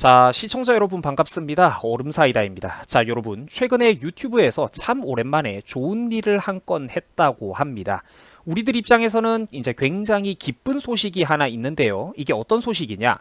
자, 시청자 여러분 반갑습니다. 얼음사이다입니다. 자, 여러분 최근에 유튜브에서 참 오랜만에 좋은 일을 한 건 했다고 합니다. 우리들 입장에서는 이제 굉장히 기쁜 소식이 하나 있는데요. 이게 어떤 소식이냐?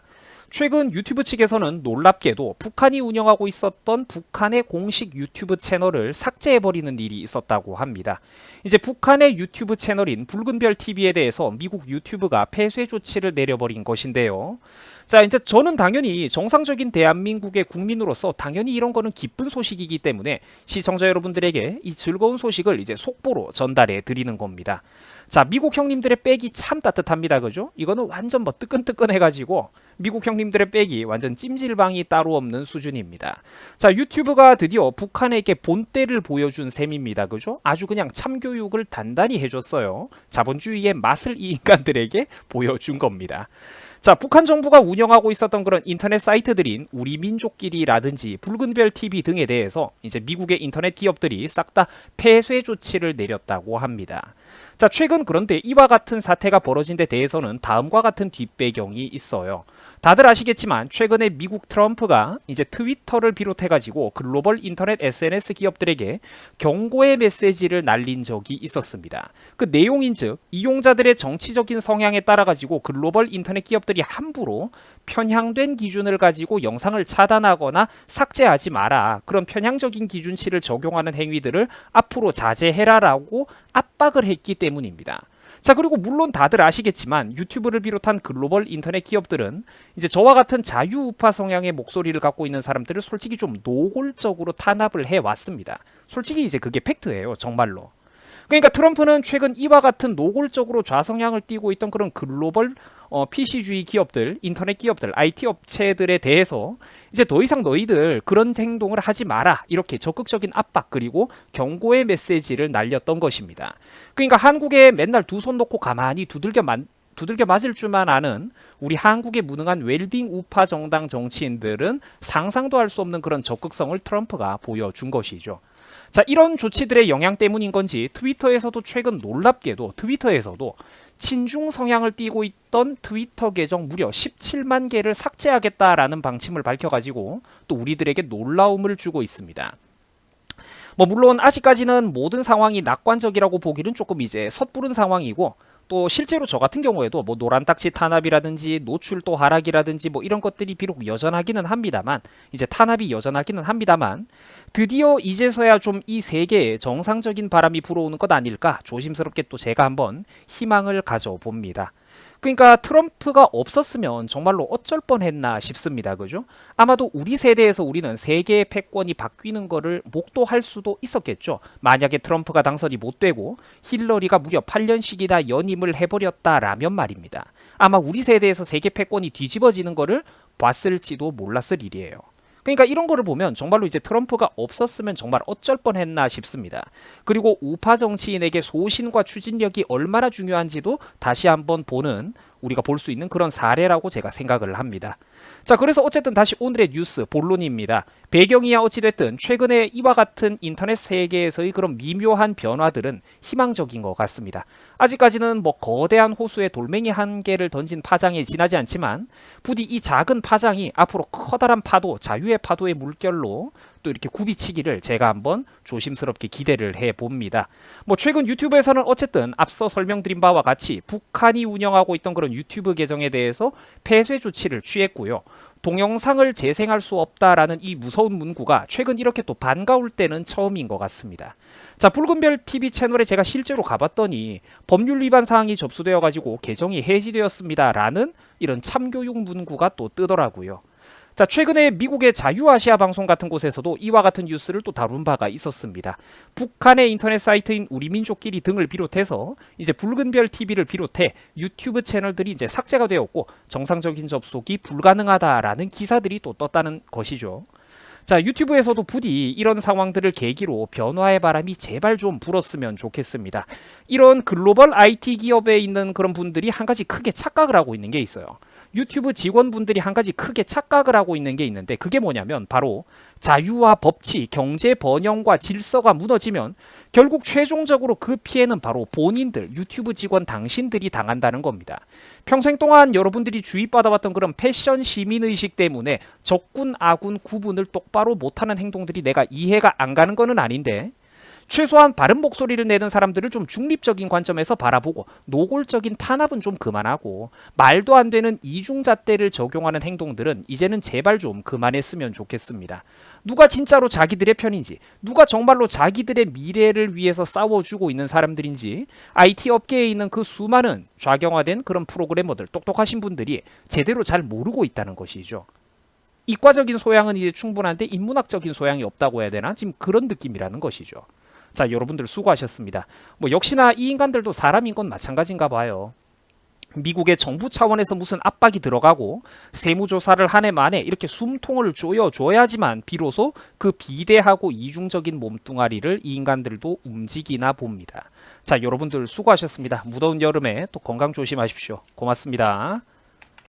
최근 유튜브 측에서는 놀랍게도 북한이 운영하고 있었던 북한의 공식 유튜브 채널을 삭제해버리는 일이 있었다고 합니다. 이제 북한의 유튜브 채널인 붉은별 TV에 대해서 미국 유튜브가 폐쇄 조치를 내려버린 것인데요. 자, 이제 저는 당연히 정상적인 대한민국의 국민으로서 당연히 이런 거는 기쁜 소식이기 때문에 시청자 여러분들에게 이 즐거운 소식을 이제 속보로 전달해 드리는 겁니다. 자, 미국 형님들의 백이 참 따뜻합니다. 그죠? 이거는 완전 뭐 뜨끈뜨끈해가지고 미국 형님들의 백이 완전 찜질방이 따로 없는 수준입니다. 자, 유튜브가 드디어 북한에게 본때를 보여준 셈입니다. 그죠? 아주 그냥 참교육을 단단히 해줬어요. 자본주의의 맛을 이 인간들에게 보여준 겁니다. 자, 북한 정부가 운영하고 있었던 그런 인터넷 사이트들인 우리민족끼리라든지 붉은별 TV 등에 대해서 이제 미국의 인터넷 기업들이 싹 다 폐쇄 조치를 내렸다고 합니다. 자, 최근 그런데 이와 같은 사태가 벌어진 데 대해서는 다음과 같은 뒷배경이 있어요. 다들 아시겠지만 최근에 미국 트럼프가 이제 트위터를 비롯해가지고 글로벌 인터넷 SNS 기업들에게 경고의 메시지를 날린 적이 있었습니다. 그 내용인즉 이용자들의 정치적인 성향에 따라가지고 글로벌 인터넷 기업들이 함부로 편향된 기준을 가지고 영상을 차단하거나 삭제하지 마라. 그런 편향적인 기준치를 적용하는 행위들을 앞으로 자제해라라고 압박을 했기 때문입니다. 자, 그리고 물론 다들 아시겠지만 유튜브를 비롯한 글로벌 인터넷 기업들은 이제 저와 같은 자유우파 성향의 목소리를 갖고 있는 사람들을 솔직히 좀 노골적으로 탄압을 해왔습니다. 솔직히 이제 그게 팩트예요, 정말로. 그러니까 트럼프는 최근 이와 같은 노골적으로 좌성향을 띠고 있던 그런 글로벌 PC주의 기업들, 인터넷 기업들, IT 업체들에 대해서 이제 더 이상 너희들 그런 행동을 하지 마라. 이렇게 적극적인 압박 그리고 경고의 메시지를 날렸던 것입니다. 그러니까 한국에 맨날 두 손 놓고 가만히 두들겨 맞을 줄만 아는 우리 한국의 무능한 웰빙 우파 정당 정치인들은 상상도 할 수 없는 그런 적극성을 트럼프가 보여준 것이죠. 자, 이런 조치들의 영향 때문인 건지 트위터에서도 최근 놀랍게도 트위터에서도 친중 성향을 띠고 있던 트위터 계정 무려 17만 개를 삭제하겠다라는 방침을 밝혀가지고 또 우리들에게 놀라움을 주고 있습니다. 뭐 물론 아직까지는 모든 상황이 낙관적이라고 보기는 조금 이제 섣부른 상황이고 또 실제로 저 같은 경우에도 뭐 노란딱지 탄압이라든지 노출도 하락이라든지 뭐 이런 것들이 비록 여전하기는 합니다만 이제 탄압이 여전하기는 합니다만 드디어 이제서야 좀 이 세계에 정상적인 바람이 불어오는 것 아닐까 조심스럽게 또 제가 한번 희망을 가져봅니다. 그러니까 트럼프가 없었으면 정말로 어쩔 뻔했나 싶습니다. 그죠? 아마도 우리 세대에서 우리는 세계의 패권이 바뀌는 거를 목도할 수도 있었겠죠. 만약에 트럼프가 당선이 못 되고 힐러리가 무려 8년씩이나 연임을 해버렸다라면 말입니다. 아마 우리 세대에서 세계 패권이 뒤집어지는 거를 봤을지도 몰랐을 일이에요. 그러니까 이런 거를 보면 정말로 이제 트럼프가 없었으면 정말 어쩔 뻔했나 싶습니다. 그리고 우파 정치인에게 소신과 추진력이 얼마나 중요한지도 다시 한번 보는 우리가 볼 수 있는 그런 사례라고 제가 생각을 합니다. 자, 그래서 어쨌든 다시 오늘의 뉴스 본론입니다. 배경이야 어찌됐든 최근에 이와 같은 인터넷 세계에서의 그런 미묘한 변화들은 희망적인 것 같습니다. 아직까지는 뭐 거대한 호수에 돌멩이 한 개를 던진 파장에 지나지 않지만 부디 이 작은 파장이 앞으로 커다란 파도, 자유의 파도의 물결로 또 이렇게 굽이치기를 제가 한번 조심스럽게 기대를 해봅니다. 뭐 최근 유튜브에서는 어쨌든 앞서 설명드린 바와 같이 북한이 운영하고 있던 그런 유튜브 계정에 대해서 폐쇄 조치를 취했고요. 동영상을 재생할 수 없다라는 이 무서운 문구가 최근 이렇게 또 반가울 때는 처음인 것 같습니다. 자, 붉은별 TV 채널에 제가 실제로 가봤더니 법률 위반 사항이 접수되어 가지고 계정이 해지되었습니다 라는 이런 참교육 문구가 또 뜨더라고요. 자, 최근에 미국의 자유아시아 방송 같은 곳에서도 이와 같은 뉴스를 또 다룬 바가 있었습니다. 북한의 인터넷 사이트인 우리민족끼리 등을 비롯해서 이제 붉은별 TV를 비롯해 유튜브 채널들이 이제 삭제가 되었고 정상적인 접속이 불가능하다라는 기사들이 또 떴다는 것이죠. 자, 유튜브에서도 부디 이런 상황들을 계기로 변화의 바람이 제발 좀 불었으면 좋겠습니다. 이런 글로벌 IT 기업에 있는 그런 분들이 한 가지 크게 착각을 하고 있는 게 있어요. 유튜브 직원분들이 한 가지 크게 착각을 하고 있는 게 있는데 그게 뭐냐면 바로 자유와 법치, 경제 번영과 질서가 무너지면 결국 최종적으로 그 피해는 바로 본인들, 유튜브 직원 당신들이 당한다는 겁니다. 평생 동안 여러분들이 주입받아왔던 그런 패션 시민의식 때문에 적군, 아군 구분을 똑바로 못하는 행동들이 내가 이해가 안 가는 거는 아닌데 최소한 바른 목소리를 내는 사람들을 좀 중립적인 관점에서 바라보고 노골적인 탄압은 좀 그만하고 말도 안 되는 이중잣대를 적용하는 행동들은 이제는 제발 좀 그만했으면 좋겠습니다. 누가 진짜로 자기들의 편인지, 누가 정말로 자기들의 미래를 위해서 싸워주고 있는 사람들인지 IT 업계에 있는 그 수많은 좌경화된 그런 프로그래머들, 똑똑하신 분들이 제대로 잘 모르고 있다는 것이죠. 이과적인 소양은 이제 충분한데 인문학적인 소양이 없다고 해야 되나? 지금 그런 느낌이라는 것이죠. 자, 여러분들 수고하셨습니다. 뭐 역시나 이 인간들도 사람인 건 마찬가지인가 봐요. 미국의 정부 차원에서 무슨 압박이 들어가고 세무조사를 한 해 만에 이렇게 숨통을 조여줘야지만 비로소 그 비대하고 이중적인 몸뚱아리를 이 인간들도 움직이나 봅니다. 자, 여러분들 수고하셨습니다. 무더운 여름에 또 건강 조심하십시오. 고맙습니다.